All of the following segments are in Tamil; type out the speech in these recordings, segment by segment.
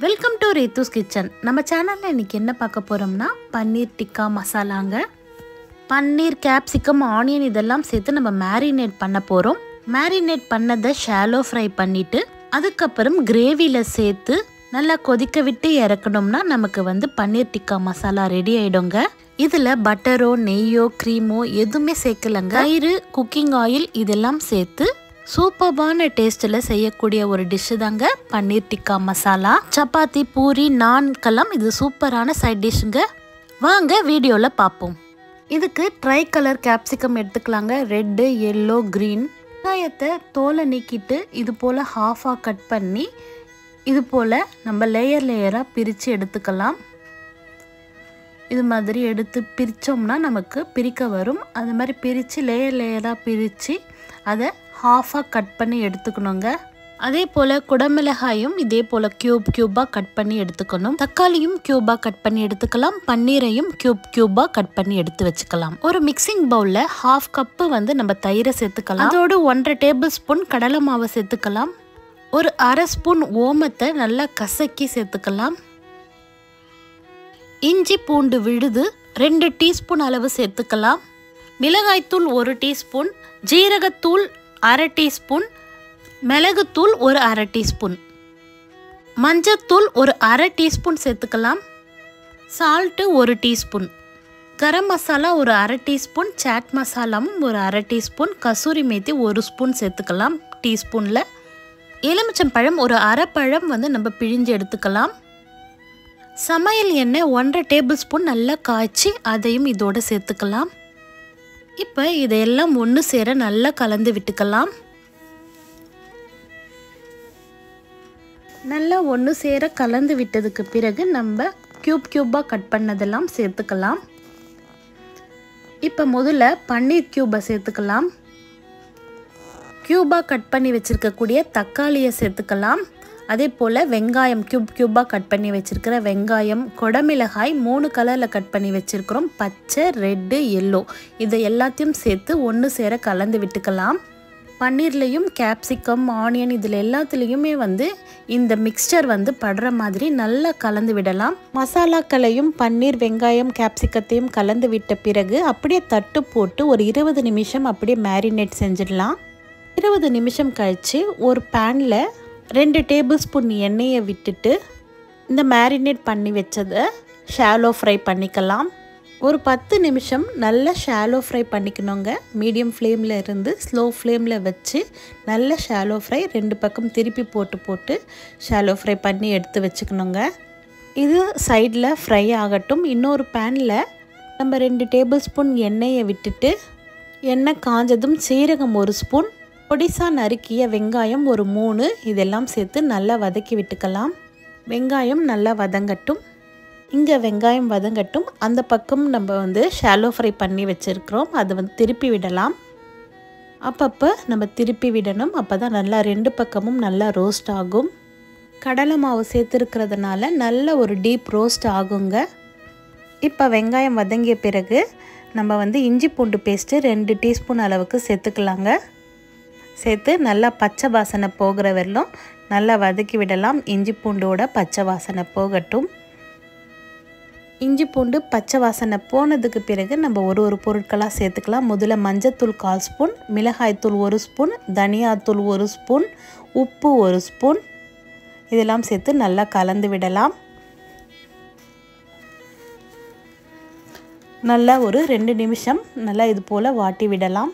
Welcome to Reethu's kitchen. நம்ம சேனலில் இன்றைக்கி என்ன பார்க்க போகிறோம்னா பன்னீர் டிக்கா மசாலாங்க. பன்னீர், கேப்சிகம், ஆனியன் இதெல்லாம் சேர்த்து நம்ம மேரினேட் பண்ண போகிறோம். மேரினேட் பண்ணதை ஷாலோ ஃப்ரை பண்ணிவிட்டு அதுக்கப்புறம் கிரேவியில் சேர்த்து நல்லா கொதிக்க விட்டு இறக்கணும்னா நமக்கு பன்னீர் டிக்கா மசாலா ரெடி ஆகிடுங்க. இதில் பட்டரோ நெய்யோ க்ரீமோ எதுவுமே சேர்க்கலைங்க. தயிர், குக்கிங் ஆயில் இதெல்லாம் சேர்த்து சூப்பர்பான டேஸ்ட்டில் செய்யக்கூடிய ஒரு டிஷ்ஷு தாங்க பன்னீர் டிக்கா மசாலா. சப்பாத்தி, பூரி, நான்கெல்லாம் இது சூப்பரான சைட் டிஷ்ஷுங்க. வாங்க வீடியோவில் பார்ப்போம். இதுக்கு ட்ரை கலர் கேப்சிகம் எடுத்துக்கலாங்க. Red, yellow, green. வெங்காயத்தை தோலை நீக்கிட்டு இது போல் ஹாஃபாக கட் பண்ணி இது போல் நம்ம லேயராக பிரித்து எடுத்துக்கலாம். இது மாதிரி எடுத்து பிரித்தோம்னா நமக்கு பிரிக்க வரும். அது மாதிரி பிரித்து லேயராக பிரித்து அதை ஹாஃபாக கட் பண்ணி எடுத்துக்கணுங்க. அதே போல் குடமிளகாயும் இதே போல் க்யூபாக கட் பண்ணி எடுத்துக்கணும். தக்காளியும் க்யூபாக கட் பண்ணி எடுத்துக்கலாம். பன்னீரையும் க்யூபாக கட் பண்ணி எடுத்து வச்சுக்கலாம். ஒரு மிக்சிங் பவுலில் ஹாஃப் கப்பு நம்ம தயிரை சேர்த்துக்கலாம். அதோடு 1.5 டேபிள் ஸ்பூன் கடலை மாவை சேர்த்துக்கலாம். ஒரு அரை ஸ்பூன் ஓமத்தை நல்லா கசக்கி சேர்த்துக்கலாம். இஞ்சி பூண்டு விழுது 2 டீஸ்பூன் அளவு சேர்த்துக்கலாம். மிளகாய்த்தூள் 1 டீஸ்பூன், ஜீரகத்தூள் அரை டீஸ்பூன், மிளகுத்தூள் ஒரு அரை டீஸ்பூன், மஞ்சத்தூள் ஒரு அரை டீஸ்பூன் சேர்த்துக்கலாம். சால்ட்டு 1 டீஸ்பூன், கரம் மசாலா ஒரு அரை டீஸ்பூன், சாட் மசாலாவும் ஒரு அரை டீஸ்பூன், கசூரி மேத்தி 1 ஸ்பூன் சேர்த்துக்கலாம் டீஸ்பூனில். எலுமிச்சம்பழம் ஒரு அரை பழம் நம்ம பிழிஞ்சு எடுத்துக்கலாம். சமையல் எண்ணெய் 1.5 டேபிள் ஸ்பூன் நல்லா காய்ச்சி அதையும் இதோடு சேர்த்துக்கலாம். இப்போ இதையெல்லாம் ஒன்று சேர நல்லா கலந்து விட்டுக்கலாம். நல்லா ஒன்று சேர கலந்து விட்டதுக்கு பிறகு நம்ம க்யூபாக கட் பண்ணதெல்லாம் சேர்த்துக்கலாம். இப்போ முதல்ல பன்னீர் க்யூபை சேர்த்துக்கலாம். க்யூபாக கட் பண்ணி வச்சுருக்கக்கூடிய தக்காளியை சேர்த்துக்கலாம். அதே போல் வெங்காயம் க்யூபாக கட் பண்ணி வச்சுருக்கிற வெங்காயம், குடமிளகாய் 3 கலரில் கட் பண்ணி வச்சுருக்கிறோம். பச்சை, ரெட்டு, எல்லோ இதை எல்லாத்தையும் சேர்த்து ஒன்று சேர கலந்து விட்டுக்கலாம். பன்னீர்லேயும் கேப்சிகம், ஆனியன் இதில் எல்லாத்துலேயுமே இந்த மிக்ஸ்சர் படுற மாதிரி நல்லா கலந்து விடலாம். மசாலாக்களையும் பன்னீர், வெங்காயம், கேப்சிகத்தையும் கலந்து விட்ட பிறகு அப்படியே தட்டு போட்டு ஒரு 20 நிமிஷம் அப்படியே மேரினேட் செஞ்சிடலாம். 20 நிமிஷம் கழித்து ஒரு பேனில் 2 டேபிள் ஸ்பூன் எண்ணெயை விட்டுட்டு இந்த மேரினேட் பண்ணி வச்சதை ஷாலோ ஃப்ரை பண்ணிக்கலாம். ஒரு 10 நிமிஷம் நல்லா ஷாலோ ஃப்ரை பண்ணிக்கணுங்க. மீடியம் ஃப்ளேமில் இருந்து ஸ்லோ ஃப்ளேமில் வச்சு நல்ல ஷாலோ ஃப்ரை 2 பக்கம் திருப்பி போட்டு ஷாலோ ஃப்ரை பண்ணி எடுத்து வச்சுக்கணுங்க. இது சைடில் ஃப்ரை ஆகட்டும். இன்னொரு பேனில் நம்ம 2 டேபிள் ஸ்பூன் எண்ணெயை விட்டுட்டு எண்ணெய் காஞ்சதும் சீரகம் 1 ஸ்பூன், பொடிசா நறுக்கிய வெங்காயம் ஒரு 3 இதெல்லாம் சேர்த்து நல்லா வதக்கி விட்டுக்கலாம். வெங்காயம் நல்லா வதங்கட்டும். இங்கே வெங்காயம் வதங்கட்டும். அந்த பக்கம் நம்ம ஷாலோ ஃப்ரை பண்ணி வச்சுருக்கிறோம். அதை திருப்பி விடலாம். அப்பப்போ நம்ம திருப்பி விடணும். அப்போ தான் நல்லா 2 பக்கமும் நல்லா ரோஸ்ட் ஆகும். கடலை மாவு சேர்த்துருக்கிறதுனால நல்ல ஒரு டீப் ரோஸ்ட் ஆகுங்க. இப்போ வெங்காயம் வதங்கிய பிறகு நம்ம இஞ்சி பூண்டு பேஸ்ட்டு 2 டீஸ்பூன் அளவுக்கு சேர்த்துக்கலாங்க. சேர்த்து நல்லா பச்சை வாசனை போகிற வரலும் நல்லா வதக்கி விடலாம். இஞ்சி பூண்டோட பச்சை வாசனை போகட்டும். இஞ்சி பூண்டு பச்சை வாசனை போனதுக்கு பிறகு நம்ம ஒரு பொருட்களாக சேர்த்துக்கலாம். முதல்ல மஞ்சத்தூள் 1/4 ஸ்பூன், மிளகாய்த்தூள் 1 ஸ்பூன், தனியாத்தூள் 1 ஸ்பூன், உப்பு 1 ஸ்பூன் இதெல்லாம் சேர்த்து நல்லா கலந்து விடலாம். நல்லா ஒரு 2 நிமிஷம் நல்லா இது போல் வாட்டி விடலாம்.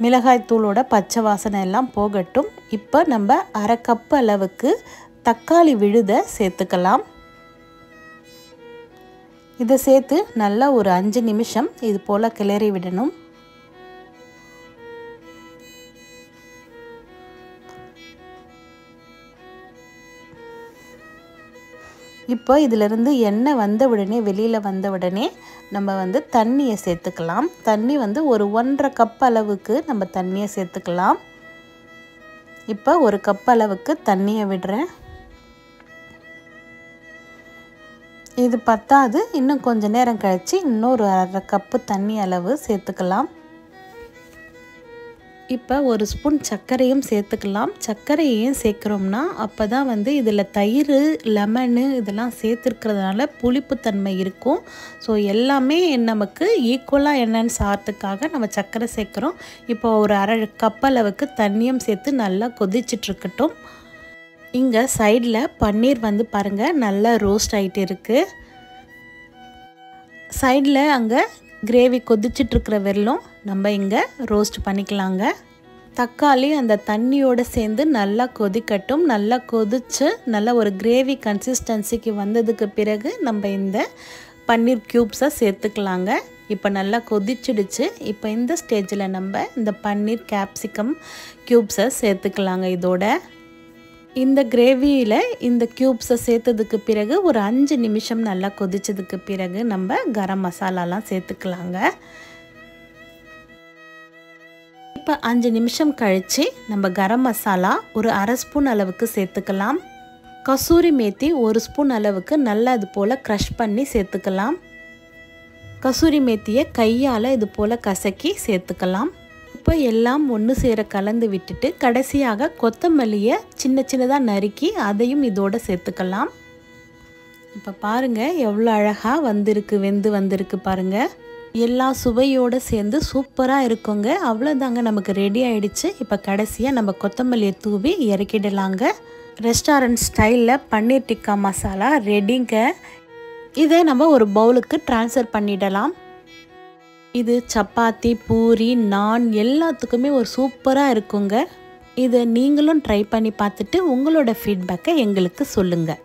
மிளகாய்த்தூளோட பச்சை வாசனை எல்லாம் போகட்டும். இப்போ நம்ம அரை கப்பு அளவுக்கு தக்காளி விழுதை சேர்த்துக்கலாம். இதை சேர்த்து நல்லா ஒரு 5 நிமிஷம் இது போல் கிளறி விடணும். இப்போ இதிலிருந்து எண்ணெய் வந்த உடனே வெளியில் வந்த உடனே நம்ம தண்ணியை சேர்த்துக்கலாம். தண்ணி ஒரு 1.5 கப் அளவுக்கு நம்ம தண்ணியை சேர்த்துக்கலாம். இப்போ 1 கப் அளவுக்கு தண்ணியை விடுறேன். இது பத்தாது, இன்னும் கொஞ்சம் நேரம் கழித்து இன்னொரு 1/2 கப்பு தண்ணி அளவு சேர்த்துக்கலாம். இப்போ ஒரு ஸ்பூன் சர்க்கரையும் சேர்த்துக்கலாம். சர்க்கரை ஏன் சேர்க்குறோம்னா அப்போ தான் வந்து இதில் தயிர், லெமனு இதெல்லாம் சேர்த்துருக்கிறதுனால புளிப்புத்தன்மை இருக்கும். ஸோ எல்லாமே நமக்கு ஈக்குவலாக என்னென்னு சாப்பிட்றதுக்காக நம்ம சர்க்கரை சேர்க்குறோம். இப்போ ஒரு அரை கப் அளவுக்கு தண்ணியும் சேர்த்து நல்லா கொதிச்சிட்ருக்கட்டும். இங்கே சைடில் பன்னீர் வந்து பாருங்கள் நல்லா ரோஸ்ட் ஆகிட்டு இருக்குது. சைடில் அங்கே கிரேவி கொதிச்சிட்ருக்கிற வெல்லம் நம்ம இங்கே ரோஸ்ட் பண்ணிக்கலாங்க. தக்காளி அந்த தண்ணியோடு சேர்ந்து நல்லா கொதிக்கட்டும். நல்லா கொதித்து நல்லா ஒரு கிரேவி கன்சிஸ்டன்சிக்கு வந்ததுக்கு பிறகு நம்ம இந்த பன்னீர் க்யூப்ஸை சேர்த்துக்கலாங்க. இப்போ நல்லா கொதிச்சிடுச்சு. இப்போ இந்த ஸ்டேஜில் நம்ம இந்த பன்னீர் கேப்சிகம் க்யூப்ஸை சேர்த்துக்கலாங்க. இதோட இந்த கிரேவியில் இந்த க்யூப்ஸை சேர்த்ததுக்கு பிறகு ஒரு 5 நிமிஷம் நல்லா கொதிச்சதுக்கு பிறகு நம்ம கரம் மசாலாலாம் சேர்த்துக்கலாங்க. இப்போ 5 நிமிஷம் கழித்து நம்ம கரம் மசாலா ஒரு அரை ஸ்பூன் அளவுக்கு சேர்த்துக்கலாம். கசூரி மேத்தி ஒரு ஸ்பூன் அளவுக்கு நல்லா இது போல் க்ரஷ் பண்ணி சேர்த்துக்கலாம். கசூரி மேத்தியை கையால் இது போல் கசக்கி சேர்த்துக்கலாம். இப்போ எல்லாம் ஒன்று சேர கலந்து விட்டுட்டு கடைசியாக கொத்தமல்லியை சின்ன சின்னதாக நறுக்கி அதையும் இதோடு சேர்த்துக்கலாம். இப்போ பாருங்கள் எவ்வளோ அழகாக வெந்து வந்திருக்கு பாருங்கள். எல்லா சுவையோடு சேர்ந்து சூப்பராக இருக்குங்க. அவ்வளோதாங்க, நமக்கு ரெடி ஆகிடுச்சு. இப்போ கடைசியாக நம்ம கொத்தமல்லியை தூவி இறக்கிடலாங்க. ரெஸ்டாரண்ட் ஸ்டைலில் பன்னீர் டிக்கா மசாலா ரெடிங்க. இதை நம்ம ஒரு பவுலுக்கு ட்ரான்ஸ்ஃபர் பண்ணிடலாம். இது சப்பாத்தி, பூரி, நான் எல்லாத்துக்குமே ஒரு சூப்பராக இருக்குங்க. இதை நீங்களும் ட்ரை பண்ணி பார்த்துட்டு உங்களோட ஃபீட்பேக்கை எங்களுக்கு சொல்லுங்கள்.